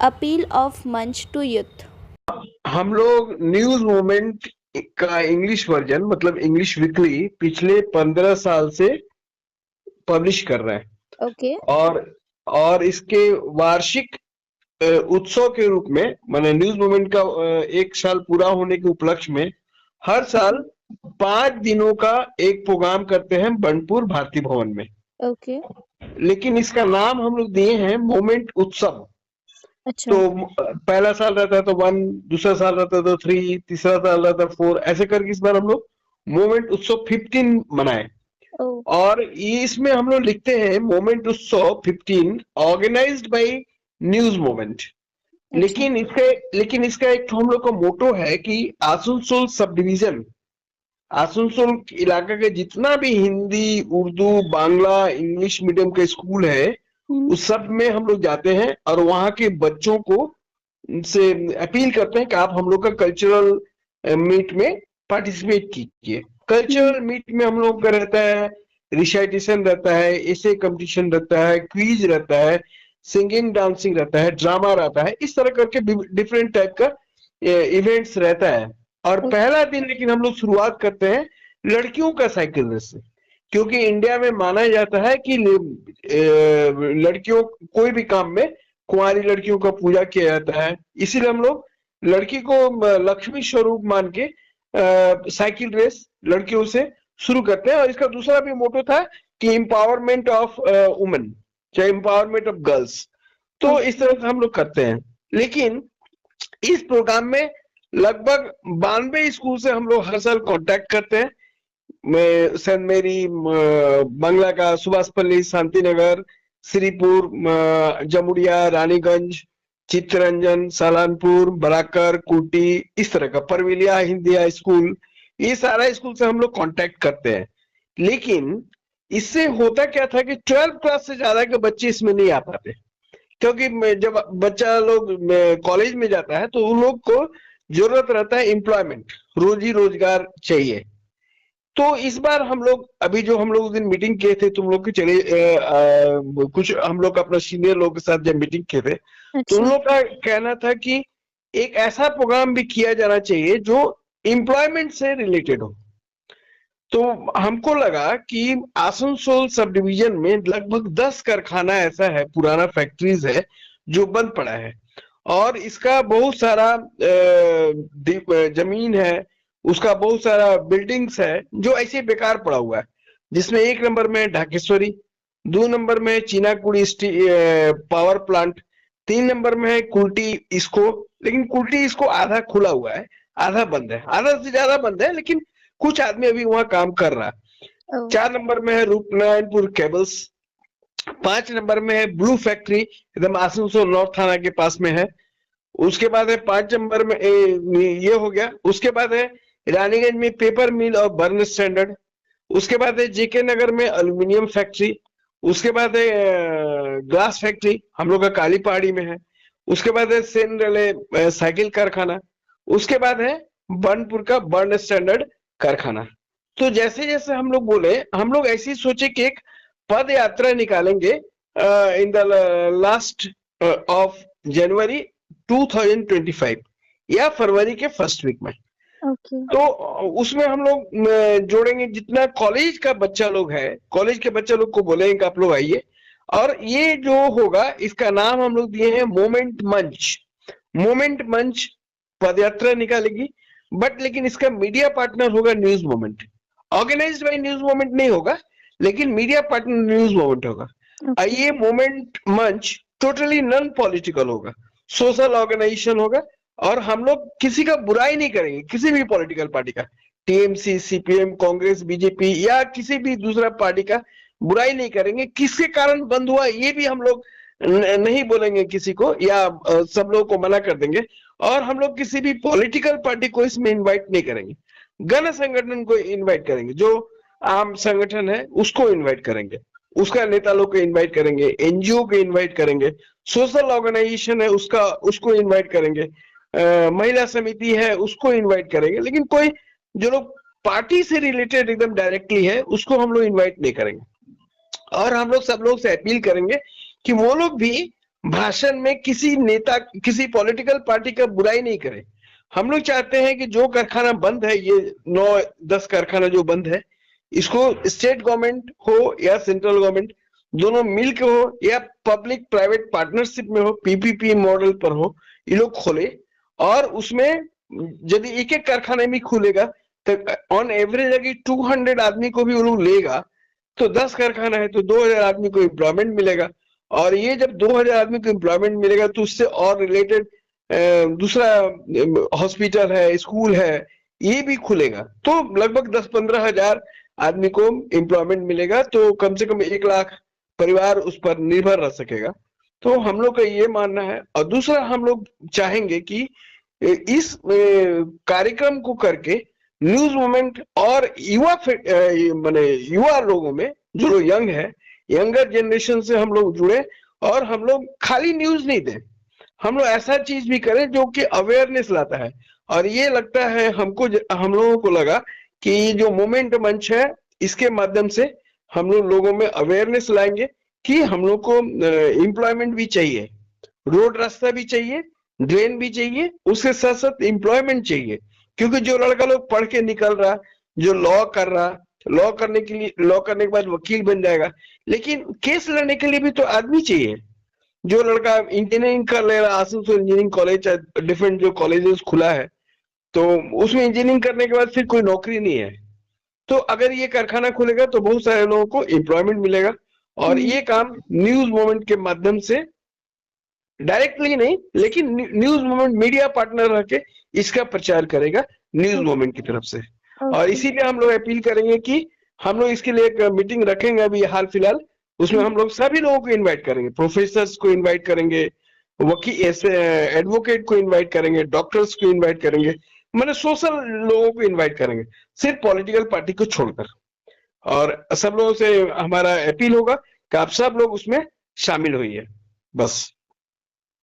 appeal of Munch to youth. हम लोग news movement का इंग्लिश वर्जन मतलब इंग्लिश वीकली पिछले 15 साल से पब्लिश कर रहे हैं। Okay. और इसके वार्षिक उत्सव के रूप में माने न्यूज मूवमेंट का 1 साल पूरा होने के उपलक्ष्य में हर साल 5 दिनों का एक प्रोग्राम करते हैं बनपुर भारती भवन में। Okay. लेकिन इसका नाम हम लोग दिए हैं मूवमेंट उत्सव। अच्छा। तो पहला साल रहता है तो 1, दूसरा साल रहता है तो 3, तीसरा साल रहता है 4, ऐसे करके इस बार हम लोग मूवमेंट उत्सव 15 मनाए। Oh. और इसमें हम लोग लिखते हैं मूवमेंट उत्सव 15 ऑर्गेनाइज्ड बाय न्यूज मूवमेंट। लेकिन इसका एक हम लोग का मोटो है कि आसनसोल सब डिवीजन, आसनसोल इलाका के जितना भी हिंदी, उर्दू, बांग्ला, इंग्लिश मीडियम के स्कूल है उस सब में हम लोग जाते हैं और वहां के बच्चों को से अपील करते हैं कि आप हम लोग का कल्चरल मीट में पार्टिसिपेट कीजिए। कल्चरल मीट में हम लोग का रहता है रिसाइटेशन रहता है, एसे कंपटीशन रहता है, क्विज रहता है, सिंगिंग डांसिंग रहता है, ड्रामा रहता है, इस तरह करके डिफरेंट टाइप का इवेंट्स रहता है। और पहला दिन लेकिन हम लोग शुरुआत करते हैं लड़कियों का साइकिल रेस से, क्योंकि इंडिया में माना जाता है कि लड़कियों कोई भी काम में कुंवारी लड़कियों का पूजा किया जाता है, इसीलिए हम लोग लड़की को लक्ष्मी स्वरूप मान के साइकिल रेस लड़कियों से शुरू करते हैं। और इसका दूसरा भी मोटो था कि एम्पावरमेंट ऑफ वुमेन, चाहे एम्पावरमेंट ऑफ गर्ल्स। तो इस तरह से हम लोग करते हैं। लेकिन इस प्रोग्राम में लगभग 92 स्कूल से हम लोग हर साल कांटेक्ट करते हैं। सेंट मेरी बंगला का, सुभाषपल्ली, शांतिनगर, श्रीपुर, जमुड़िया, रानीगंज, चित्तरंजन, सालानपुर, बराकर, कुटी, इस तरह का परविलिया हिंदिया स्कूल, ये सारा स्कूल से हम लोग कांटेक्ट करते हैं। लेकिन इससे होता क्या था कि 12th क्लास से ज्यादा के बच्चे इसमें नहीं आ पाते, क्योंकि जब बच्चा लोग कॉलेज में जाता है तो उन लोग को जरूरत रहता है एम्प्लॉयमेंट, रोजी रोजगार चाहिए। तो इस बार हम लोग अभी जो हम लोग उस दिन मीटिंग किए थे, तुम लोग के चले कुछ हम लोग अपना सीनियर लोग के साथ जब मीटिंग किए थे तो उन लोग का कहना था कि एक ऐसा प्रोग्राम भी किया जाना चाहिए जो एम्प्लॉयमेंट से रिलेटेड हो। तो हमको लगा कि आसनसोल सब डिवीजन में लगभग 10 कारखाना ऐसा है, पुराना फैक्ट्रीज है जो बंद पड़ा है और इसका बहुत सारा जमीन है, उसका बहुत सारा बिल्डिंग्स है जो ऐसे बेकार पड़ा हुआ है, जिसमें 1 नंबर में ढाकेश्वरी, 2 नंबर में चीनाकुड़ी पावर प्लांट, 3 नंबर में है कुल्टी इसको। लेकिन कुल्टी इसको आधा खुला हुआ है, आधा बंद है, आधा से ज्यादा बंद है, लेकिन कुछ आदमी अभी वहां काम कर रहा है। 4 नंबर में है रूपनारायणपुर केबल्स, 5 नंबर में है ब्लू फैक्ट्री, एकदम आसनसोल नॉर्थ थाना के पास में है। उसके बाद है 5 नंबर में ये हो गया। उसके बाद है रानीगंज में पेपर मिल और बर्न स्टैंडर्ड। उसके बाद है जेके नगर में एल्यूमिनियम फैक्ट्री। उसके बाद है ग्लास फैक्ट्री, हम लोग का काली पहाड़ी में है। उसके बाद है सेन रले साइकिल कारखाना। उसके बाद है बनपुर का बर्न स्टैंडर्ड कारखाना। तो जैसे जैसे हम लोग बोले, हम लोग ऐसे ही सोचे कि एक पद यात्रा निकालेंगे in the last of January 2025 या फरवरी के फर्स्ट वीक में। तो उसमें हम लोग जोड़ेंगे जितना कॉलेज का बच्चा लोग है, कॉलेज के बच्चा लोग को बोलेंगे कि आप लोग आइए। और ये जो होगा इसका नाम हम लोग दिए हैं मोमेंट मंच। मोमेंट मंच पदयात्रा निकालेगी, बट लेकिन इसका मीडिया पार्टनर होगा News Movement. Organised by News Movement नहीं होगा, लेकिन मीडिया पार्टनर न्यूज मूवमेंट होगा। ये मोमेंट मंच टोटली नॉन पॉलिटिकल होगा, सोशल ऑर्गेनाइजेशन होगा। और हम लोग किसी का बुराई नहीं करेंगे, किसी भी पॉलिटिकल पार्टी का, टीएमसी, सीपीएम, कांग्रेस, बीजेपी या किसी भी दूसरा पार्टी का बुराई नहीं करेंगे। किसके कारण बंद हुआ ये भी हम लोग नहीं बोलेंगे किसी को, या सब लोगों को मना कर देंगे। और हम लोग किसी भी पॉलिटिकल पार्टी को इसमें इनवाइट नहीं करेंगे, गण संगठन को इनवाइट करेंगे, जो आम संगठन है उसको इनवाइट करेंगे, उसका नेता लोग को इनवाइट करेंगे, एनजीओ को इनवाइट करेंगे, सोशल ऑर्गेनाइजेशन है उसको इनवाइट करेंगे, महिला समिति है उसको इनवाइट करेंगे। लेकिन कोई जो लोग पार्टी से रिलेटेड एकदम डायरेक्टली है उसको हम लोग इनवाइट नहीं करेंगे। और हम लोग सब लोग से अपील करेंगे कि वो लोग भी भाषण में किसी नेता, किसी पॉलिटिकल पार्टी का बुराई नहीं करे। हम लोग चाहते हैं कि जो कारखाना बंद है, ये 9-10 कारखाना जो बंद है, इसको स्टेट गवर्नमेंट हो या सेंट्रल गवर्नमेंट दोनों मिल के हो या पब्लिक प्राइवेट पार्टनरशिप में हो, पीपीपी मॉडल पर हो, ये लोग खोले। और उसमें यदि एक एक कारखाने में खुलेगा तो ऑन एवरेज अगर 200 आदमी को भी वो लोग लेगा तो 10 कारखाना है तो 2000 आदमी को एम्प्लॉयमेंट मिलेगा। और ये जब 2000 आदमी को एम्प्लॉयमेंट मिलेगा तो उससे और रिलेटेड दूसरा हॉस्पिटल है, स्कूल है, ये भी खुलेगा तो लगभग 10-15 हजार आदमी को एम्प्लॉयमेंट मिलेगा, तो कम से कम 1 लाख परिवार उस पर निर्भर रह सकेगा। तो हम लोग का ये मानना है। और दूसरा हम लोग चाहेंगे कि इस कार्यक्रम को करके न्यूज मूवमेंट और युवा माने युवा लोगों में, जो लोग यंग है, यंगर जनरेशन से हम लोग जुड़े और हम लोग खाली न्यूज नहीं दें, हम लोग ऐसा चीज भी करें जो कि अवेयरनेस लाता है। और ये लगता है हमको, हम लोगों को लगा कि ये जो मोमेंट मंच है, इसके माध्यम से हम लोग लोगों में अवेयरनेस लाएंगे कि हम लोग को एम्प्लॉयमेंट भी चाहिए, रोड रास्ता भी चाहिए, ड्रेन भी चाहिए, उसके साथ साथ एम्प्लॉयमेंट चाहिए। क्योंकि जो लड़का लोग पढ़ के निकल रहा, जो लॉ कर रहा, लॉ करने के लिए, लॉ करने के बाद वकील बन जाएगा, लेकिन केस लड़ने के लिए भी तो आदमी चाहिए। जो लड़का इंजीनियरिंग कर ले रहा, आसनसोल इंजीनियरिंग कॉलेज, डिफरेंट जो कॉलेजेस खुला है, तो उसमें इंजीनियरिंग करने के बाद फिर कोई नौकरी नहीं है। तो अगर ये कारखाना खुलेगा तो बहुत सारे लोगों को एम्प्लॉयमेंट मिलेगा। और ये काम न्यूज मूवमेंट के माध्यम से, डायरेक्टली नहीं लेकिन न्यूज मूवमेंट मीडिया पार्टनर रह के इसका प्रचार करेगा न्यूज मूवमेंट की तरफ से। और ओके। इसीलिए हम लोग अपील करेंगे कि हम लोग इसके लिए एक मीटिंग रखेंगे अभी हाल फिलहाल, उसमें हम लोग सभी लोगों को इनवाइट करेंगे, प्रोफेसर्स को इनवाइट करेंगे, वकील एडवोकेट को इनवाइट करेंगे, डॉक्टर्स को इनवाइट करेंगे, मैंने सोशल लोगों को इनवाइट करेंगे, सिर्फ पॉलिटिकल पार्टी को छोड़कर। और सब लोगों से हमारा अपील होगा कि आप सब लोग उसमें शामिल होइए, बस।